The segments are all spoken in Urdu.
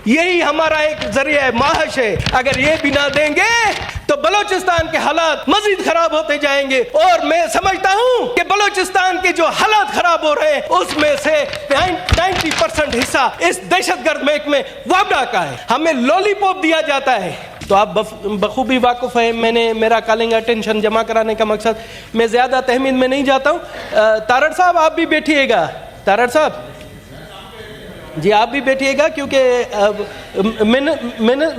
یہی ہمارا ایک ذریعہ معاش ہے. اگر یہ بھی نہ دیں گے تو بلوچستان کے حالات مزید خراب ہوتے جائیں گے. اور میں سمجھتا ہوں کہ بلوچستان کے جو حالات خراب ہو رہے ہیں اس میں سے 90% حصہ اس دہشت گرد محکمے وابڈا کا ہے. ہمیں لولی پاپ دیا جاتا ہے. تو آپ بخوبی واقف ہیں. میں نے میرا کالنگ اٹینشن جمع کرانے کا مقصد, میں زیادہ تحمید میں نہیں جاتا ہوں. تارڑ صاحب آپ بھی بیٹھیے گا. تارڑ صاحب جی آپ بھی بیٹھیے گا, کیونکہ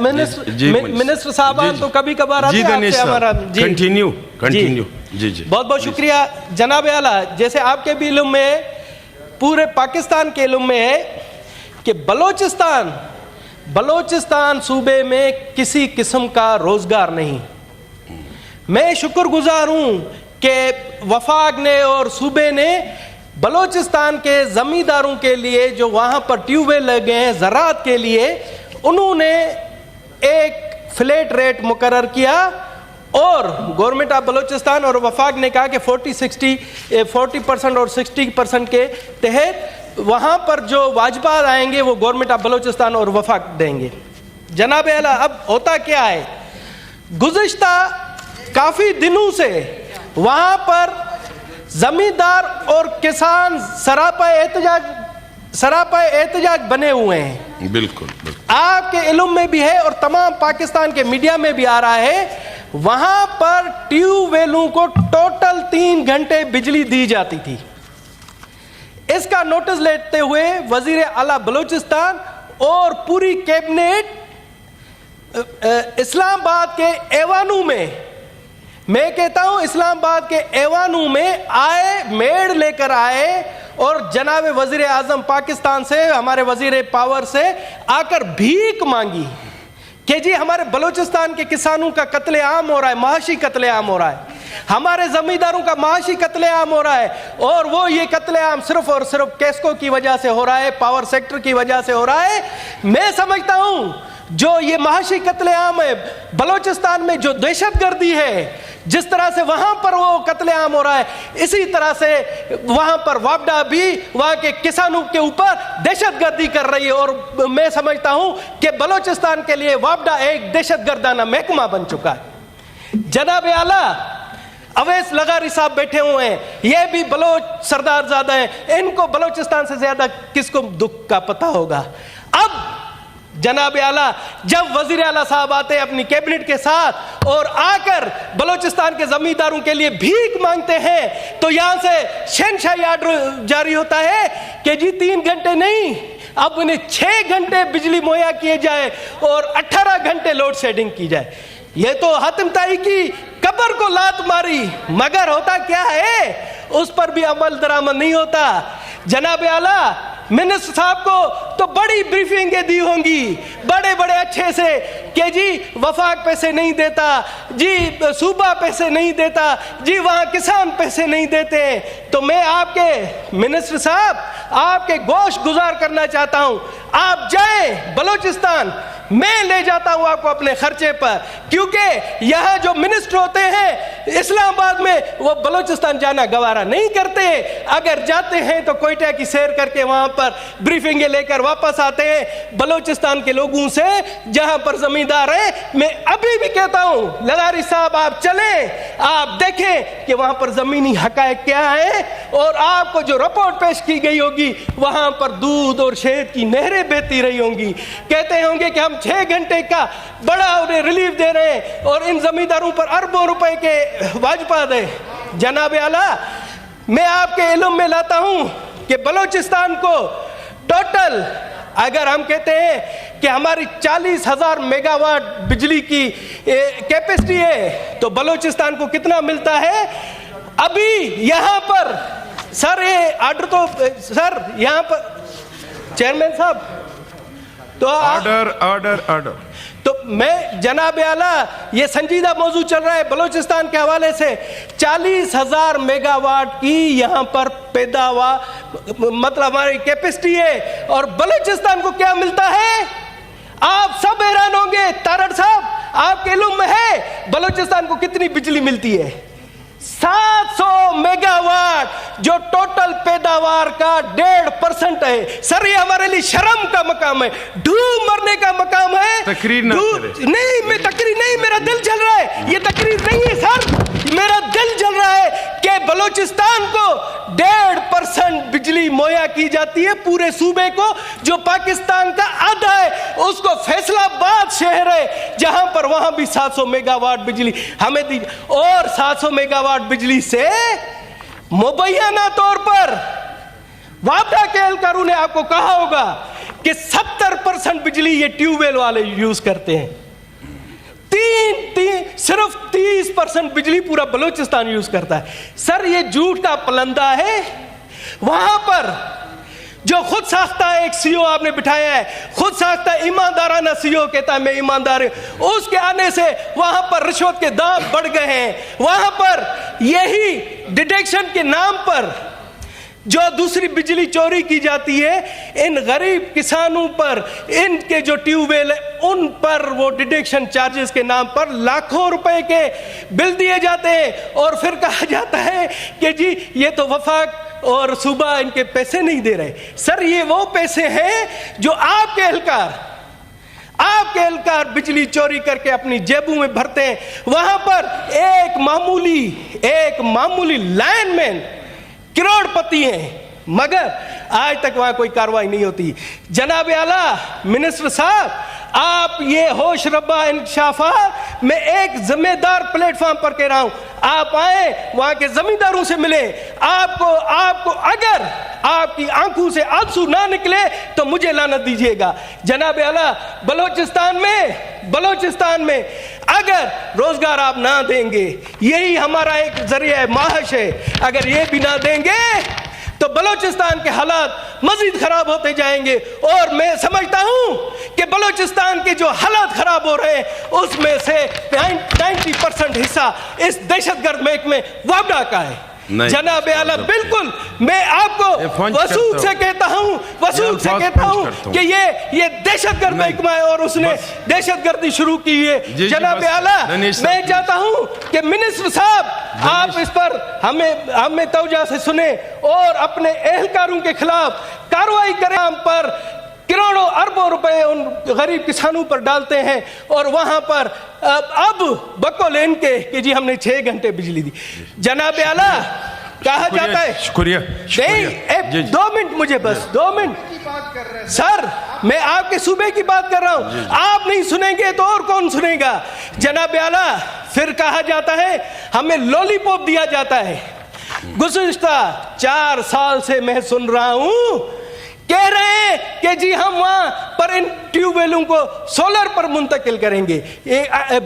منسٹر صاحبان تو کبھی کبھار آتے ہیں ہمارا. کنٹینیو. جی بہت بہت شکریہ جناب اعلیٰ. جیسے آپ کے بھی علم میں ہے, پورے پاکستان کے علم میں ہے کہ بلوچستان صوبے میں کسی قسم کا روزگار نہیں. میں شکر گزار ہوں کہ وفاق نے اور صوبے نے بلوچستان کے زمینداروں کے لیے جو وہاں پر ٹیوب ویل لگے ہیں زراعت کے لیے, انہوں نے ایک فلیٹ ریٹ مقرر کیا اور گورنمنٹ آف بلوچستان اور وفاق نے کہا کہ 40% اور 60% کے تحت وہاں پر جو واجبات آئیں گے وہ گورنمنٹ آف بلوچستان اور وفاق دیں گے. جناب اعلیٰ, اب ہوتا کیا ہے, گزشتہ کافی دنوں سے وہاں پر زمیندار اور کسان سراپا احتجاج بنے ہوئے ہیں. بالکل آپ کے علم میں بھی ہے اور تمام پاکستان کے میڈیا میں بھی آ رہا ہے. وہاں پر ٹیوب ویلوں کو ٹوٹل 3 گھنٹے بجلی دی جاتی تھی. اس کا نوٹس لیتے ہوئے وزیر اعلیٰ بلوچستان اور پوری کیبنٹ اسلام آباد کے ایوانوں میں کہتا ہوں اسلام آباد کے ایوانوں میں آئے, میڑ لے کر آئے اور جناب وزیر اعظم پاکستان سے, ہمارے وزیر پاور سے آ کر بھیک مانگی کہ جی ہمارے بلوچستان کے کسانوں کا قتل عام ہو رہا ہے, معاشی قتل عام ہو رہا ہے, ہمارے زمینداروں کا معاشی قتل عام ہو رہا ہے, اور وہ یہ قتل عام صرف اور صرف کیسکو کی وجہ سے ہو رہا ہے, پاور سیکٹر کی وجہ سے ہو رہا ہے. میں سمجھتا ہوں جو یہ معاشی قتل عام ہے بلوچستان میں, جو دہشت گردی ہے, جس طرح سے وہاں پر وہ قتل عام ہو رہا ہے, اسی طرح سے وہاں پر وابڈا بھی وہاں کے کسانوں کے اوپر دہشت گردی کر رہی ہے. اور میں سمجھتا ہوں کہ بلوچستان کے لیے وابڈا ایک دہشت گردانہ محکمہ بن چکا ہے. جناب اعلیٰ, اویس لغاری صاحب بیٹھے ہوئے ہیں, یہ بھی بلوچ سردار زادہ ہیں, ان کو بلوچستان سے زیادہ کس کو دکھ کا پتہ ہوگا. اب جناب اعلیٰ, جب وزیر اعلیٰ صاحب آتے ہیں اپنی کیبنٹ کے ساتھ اور آ کر بلوچستان کے زمینداروں کے لیے بھیک مانگتے ہیں, تو یہاں سے شہنشاہی آرڈر جاری ہوتا ہے کہ جی 3 گھنٹے نہیں, اب انہیں 6 گھنٹے بجلی مہیا کیے جائے اور 18 گھنٹے لوڈ شیڈنگ کی جائے. یہ تو حاتم طائی کی قبر کو لات ماری, مگر ہوتا کیا ہے اس پر بھی عمل درآمد نہیں ہوتا. جناب اعلیٰ, منسٹر صاحب کو تو بڑی بریفنگیں دی ہوں گی بڑے اچھے سے کہ جی وفاق پیسے نہیں دیتا, جی صوبہ پیسے نہیں دیتا, جی وہاں کسان پیسے نہیں دیتے. تو میں آپ کے منسٹر صاحب آپ کے گوش گزار کرنا چاہتا ہوں, آپ جائیں بلوچستان, میں لے جاتا ہوں آپ کو اپنے خرچے پر, کیونکہ یہاں جو منسٹر ہوتے ہیں اسلام آباد میں وہ بلوچستان جانا گوارا نہیں کرتے. اگر جاتے ہیں تو کوئٹہ کی سیر کر کے وہاں پر بریفنگیں لے کر واپس آتے ہیں بلوچستان کے لوگوں سے جہاں پر زمیندار ہیں. میں ابھی بھی کہتا ہوں لغاری صاحب آپ چلیں, آپ دیکھیں کہ وہاں پر زمینی حقائق کیا ہے, اور آپ کو جو رپورٹ پیش کی گئی ہوگی وہاں پر دودھ اور شہد کی نہریں بہتی رہی ہوں گی. کہتے ہوں گے کہ ہم 6 گھنٹے کا بڑا انہیں ریلیف دے رہے ہیں اور ان زمینداروں پر اربوں روپے کے واجبات ہیں. جناب اعلیٰ, میں آپ کے علم میں لاتا ہوں کہ بلوچستان کو ٹوٹل اگر ہم کہتے ہیں کہ ہماری 40,000 میگا واٹ بجلی کی کیپیسٹی ہے تو بلوچستان کو کتنا ملتا ہے. ابھی یہاں پر سر یہ آرڈر تو سر یہاں پر چیئرمین صاحب تو آرڈر تو میں جناب اعلیٰ, یہ سنجیدہ موضوع چل رہا ہے بلوچستان کے حوالے سے. 40,000 میگا واٹ کی یہاں پر پیداوار مطلب ہماری کیپیسٹی ہے, اور بلوچستان کو کیا ملتا ہے آپ سب حیران ہوں گے. تارڑ صاحب آپ کے علم میں ہے بلوچستان کو کتنی بجلی ملتی ہے؟ 700 میگا واٹ, جو ٹوٹل پیداوار کا 1.5% ہے. سر یہ ہمارے لیے شرم کا مقام ہے, ڈوب مرنے کا تقریر نہ کرے. نہیں میں تقریر نہیں, میرا دل جل رہا ہے. یہ تقریر نہیں ہے سر, میرا دل جل رہا ہے کہ بلوچستان کو 1.5% بجلی مہیا کی جاتی ہے پورے صوبے کو, جو پاکستان کا آدھا ہے. اس کو فیصلہ آباد شہر ہے جہاں پر وہاں بھی 700 میگا واٹ بجلی ہمیں دی, اور 700 میگا واٹ بجلی سے مبینہ طور پر وابڈا کے اہلکاروں نے آپ کو کہا ہوگا کہ 70% بجلی یہ ٹیوب ویل والے یوز کرتے ہیں. صرف 30% بجلی پورا بلوچستان یوز کرتا ہے. سر یہ جھوٹ کا پلندہ ہے. وہاں پر جو خود ساختہ ایک سی او آپ نے بٹھایا ہے, خود ساختہ ایماندارانہ سی او کہتا ہے میں ایماندار ہوں, اس کے آنے سے وہاں پر رشوت کے دام بڑھ گئے ہیں. وہاں پر یہی ڈیڈکشن کے نام پر جو دوسری بجلی چوری کی جاتی ہے, ان غریب کسانوں پر, ان کے جو ٹیوب ویل ہے ان پر وہ ڈیڈکشن چارجز کے نام پر لاکھوں روپے کے بل دیے جاتے ہیں, اور پھر کہا جاتا ہے کہ جی یہ تو وفاق اور صوبہ ان کے پیسے نہیں دے رہے. سر یہ وہ پیسے ہیں جو آپ کے اہلکار بجلی چوری کر کے اپنی جیبوں میں بھرتے ہیں. وہاں پر ایک معمولی لائن مین کروڑ پتی ہیں, مگر آج تک وہاں کوئی کاروائی نہیں ہوتی. جناب اعلیٰ منسٹر صاحب, آپ یہ ہوش ربا انکشافات میں ایک ذمہ دار پلیٹ فارم پر کہہ رہا ہوں, آپ آئیں وہاں کے زمینداروں سے ملیں. آپ کو اگر آپ کی آنکھوں سے آنسو نہ نکلے تو مجھے لعنت دیجیے گا. جناب اعلیٰ بلوچستان میں اگر روزگار آپ نہ دیں گے, یہی ہمارا ایک ذریعہ معاش ہے, اگر یہ بھی نہ دیں گے تو بلوچستان کے حالات مزید خراب ہوتے جائیں گے. اور میں سمجھتا ہوں کہ بلوچستان کے جو حالات خراب ہو رہے ہیں اس میں سے 90% حصہ اس دہشت گرد محکمے وابڈا کا ہے. جناب اعلیٰ بالکل میں آپ کو وثوق سے کہتا ہوں کہ یہ دہشت گرد محکمہ ہے اور اس نے دہشت گردی شروع کی ہے. جناب اعلیٰ میں چاہتا ہوں کہ منسٹر صاحب آپ اس پر ہمیں توجہ سے سنیں اور اپنے اہلکاروں کے خلاف کارروائی کریں. ہم پر کروڑوں اربوں روپے ان غریب کسانوں پر ڈالتے ہیں, اور وہاں پر اب بقول ان کے کہ جی ہم نے 6 گھنٹے بجلی دی. جناب اعلیٰ کہا جاتا ہے, شکریہ نہیں 2 منٹ مجھے بس 2 منٹ. سر میں آپ کے صوبے کی بات کر رہا ہوں, آپ نہیں سنیں گے تو اور کون سنے گا. جناب اعلیٰ پھر کہا جاتا ہے ہمیں لولی پاپ دیا جاتا ہے. گزشتہ 4 سال سے میں سن رہا ہوں کہہ رہے ہیں کہ جی ہم وہاں پر ان ٹیوب ویلوں کو سولر پر منتقل کریں گے.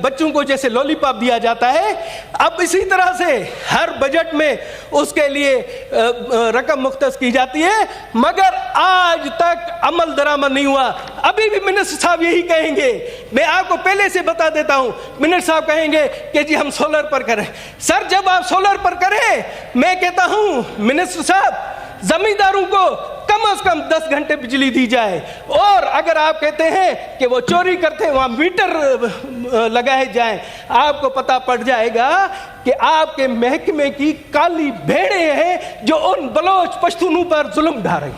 بچوں کو جیسے لولی پاپ دیا جاتا ہے, اب اسی طرح سے ہر بجٹ میں اس کے لیے رقم مختص کی جاتی ہے, مگر آج تک عمل درآمد نہیں ہوا. ابھی بھی منسٹر صاحب یہی کہیں گے, میں آپ کو پہلے سے بتا دیتا ہوں, منسٹر صاحب کہیں گے کہ جی ہم سولر پر کریں. سر جب آپ سولر پر کریں, میں کہتا ہوں منسٹر صاحب زمینداروں کو کم از کم 10 گھنٹے بجلی دی جائے, اور اگر آپ کہتے ہیں کہ وہ چوری کرتے ہیں وہاں میٹر لگائے جائیں. آپ کو پتہ پڑ جائے گا کہ آپ کے محکمے کی کالی بھیڑیں ہیں جو ان بلوچ پشتونوں پر ظلم ڈھا رہی.